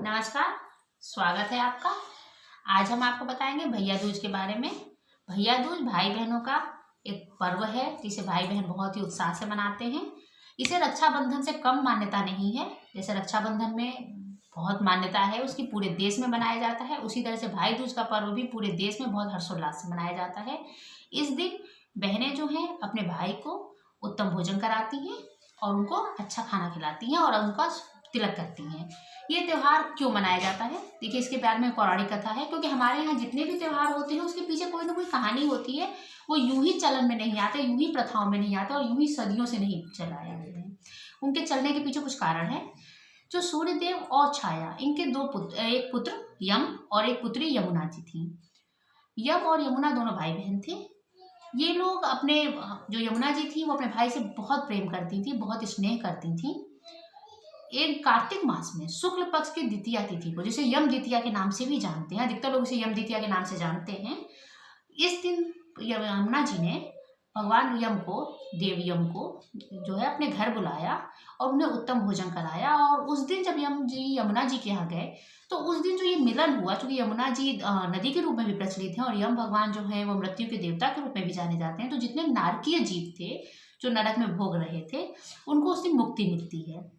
नमस्कार, स्वागत है आपका। आज हम आपको बताएंगे भैया दूज के बारे में। भैया दूज भाई बहनों का एक पर्व है जिसे भाई बहन बहुत ही उत्साह से मनाते हैं। इसे रक्षाबंधन से कम मान्यता नहीं है। जैसे रक्षाबंधन में बहुत मान्यता है, उसकी पूरे देश में मनाया जाता है, उसी तरह से भाई दूज का पर्व भी पूरे देश में बहुत हर्षोल्लास से मनाया जाता है। इस दिन बहनें जो हैं अपने भाई को उत्तम भोजन कराती हैं और उनको अच्छा खाना खिलाती हैं और उनका तिलक करती हैं। ये त्यौहार क्यों मनाया जाता है? देखिए, इसके बारे में पौराणिक कथा है, क्योंकि हमारे यहाँ जितने भी त्यौहार होते हैं उसके पीछे कोई ना कोई कहानी होती है। वो यूं ही चलन में नहीं आते, यूं ही प्रथाओं में नहीं आते और यूं ही सदियों से नहीं चलाए आते हैं। उनके चलने के पीछे कुछ कारण है। जो सूर्यदेव और छाया, इनके दो पुत्र, एक पुत्र यम और एक पुत्री यमुना जी थी। यम और यमुना दोनों भाई बहन थे। ये लोग अपने, जो यमुना जी थी वो अपने भाई से बहुत प्रेम करती थी, बहुत स्नेह करती थी। एक कार्तिक मास में शुक्ल पक्ष की द्वितीया तिथि को, जिसे यम द्वितीया के नाम से भी जानते हैं, अधिकतर लोग इसे यम द्वितीया के नाम से जानते हैं। इस दिन यमुना जी ने भगवान यम को, देव यम को जो है अपने घर बुलाया और उन्हें उत्तम भोजन कराया। और उस दिन जब यम जी यमुना जी के यहाँ गए तो उस दिन जो ये मिलन हुआ, क्योंकि यमुना जी नदी के रूप में भी प्रचलित है और यम भगवान जो है वो मृत्यु के देवता के रूप में भी जाने जाते हैं, तो जितने नारकीय जीव थे जो नरक में भोग रहे थे उनको उस दिन मुक्ति मिलती है।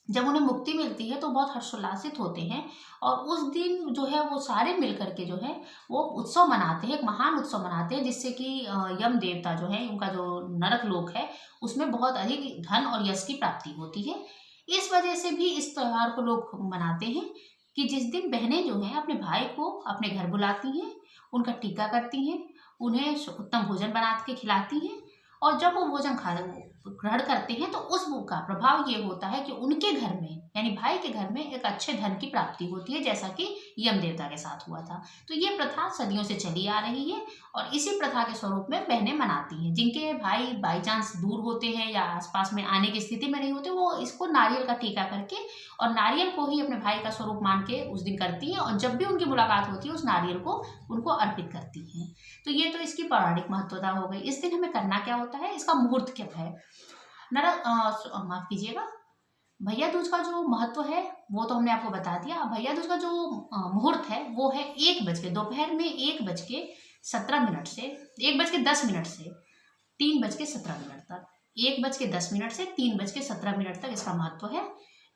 जब उन्हें मुक्ति मिलती है तो बहुत हर्षोल्लासित होते हैं और उस दिन जो है वो सारे मिल करके जो है वो उत्सव मनाते हैं, एक महान उत्सव मनाते हैं, जिससे कि यम देवता जो है, उनका जो नरक लोक है उसमें बहुत अधिक धन और यश की प्राप्ति होती है। इस वजह से भी इस त्यौहार को लोग मनाते हैं कि जिस दिन बहनें जो हैं अपने भाई को अपने घर बुलाती हैं, उनका टीका करती हैं, उन्हें उत्तम भोजन बना के खिलाती हैं और जब वो भोजन ग्रहण करते हैं तो उस का प्रभाव ये होता है कि उनके घर में, यानी भाई के घर में, एक अच्छे धन की प्राप्ति होती है, जैसा कि यम देवता के साथ हुआ था। तो ये प्रथा सदियों से चली आ रही है और इसी प्रथा के स्वरूप में बहनें मनाती हैं। जिनके भाई बाई चांस दूर होते हैं या आसपास में आने की स्थिति में नहीं होते, वो इसको नारियल का टीका करके और नारियल को ही अपने भाई का स्वरूप मान के उस दिन करती हैं और जब भी उनकी मुलाकात होती है उस नारियल को उनको अर्पित करती हैं। तो ये तो इसकी पौराणिक महत्वता हो गई। इस दिन हमें करना क्या होता है, इसका मुहूर्त क्या है? माफ कीजिएगा, भैया दूज का जो महत्व है वो तो हमने आपको बता दिया। भैया दूज का जो मुहूर्त है वो है 1 बज के, दोपहर में 1:17 से 1:10 से 3:17 तक, 1:10 से 3:17 तक इसका महत्व है।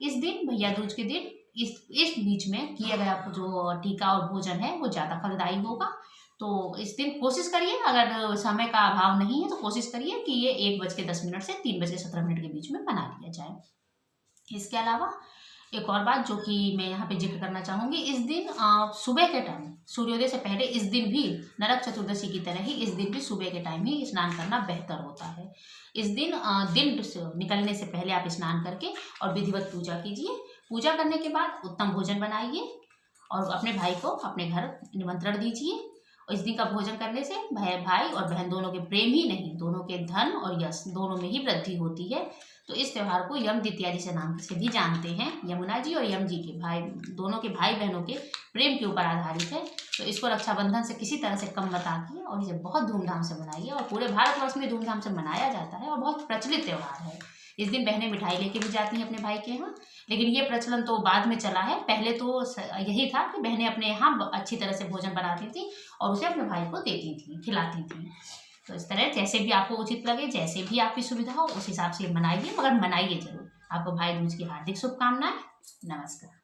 इस दिन, भैया दूज के दिन, इस बीच में किया गया जो टीका और भोजन है वो ज़्यादा फलदायी होगा। तो इस दिन कोशिश करिए, अगर समय का अभाव नहीं है तो कोशिश करिए कि ये 1:10 से 3:17 के बीच में बना लिया जाए। इसके अलावा एक और बात जो कि मैं यहाँ पे जिक्र करना चाहूँगी, इस दिन सुबह के टाइम, सूर्योदय से पहले, इस दिन भी नरक चतुर्दशी की तरह ही इस दिन भी सुबह के टाइम ही स्नान करना बेहतर होता है। इस दिन दिन निकलने से पहले आप स्नान करके और विधिवत पूजा कीजिए। पूजा करने के बाद उत्तम भोजन बनाइए और अपने भाई को अपने घर निमंत्रण दीजिए। और इस दिन का भोजन करने से भाई और बहन दोनों के प्रेम ही नहीं, दोनों के धन और यश दोनों में ही वृद्धि होती है। तो इस त्यौहार को यम द्वितीया जिसे नाम से भी जानते हैं, यमुना जी और यम जी के भाई, दोनों के भाई बहनों के प्रेम के ऊपर आधारित है। तो इसको रक्षाबंधन से किसी तरह से कम मत आकिए और इसे बहुत धूमधाम से मनाइए और पूरे भारतवर्ष में धूमधाम से मनाया जाता है और बहुत प्रचलित त्यौहार है। इस दिन बहनें मिठाई लेके भी जाती हैं अपने भाई के यहाँ, लेकिन ये प्रचलन तो बाद में चला है। पहले तो यही था कि बहनें अपने यहाँ अच्छी तरह से भोजन बनाती थी और उसे अपने भाई को देती थी, खिलाती थी। तो इस तरह जैसे भी आपको उचित लगे, जैसे भी आपकी सुविधा हो, उस हिसाब से मनाइए, मगर मनाइए जरूर। आपको भाई दूज की हार्दिक शुभकामनाएं। नमस्कार।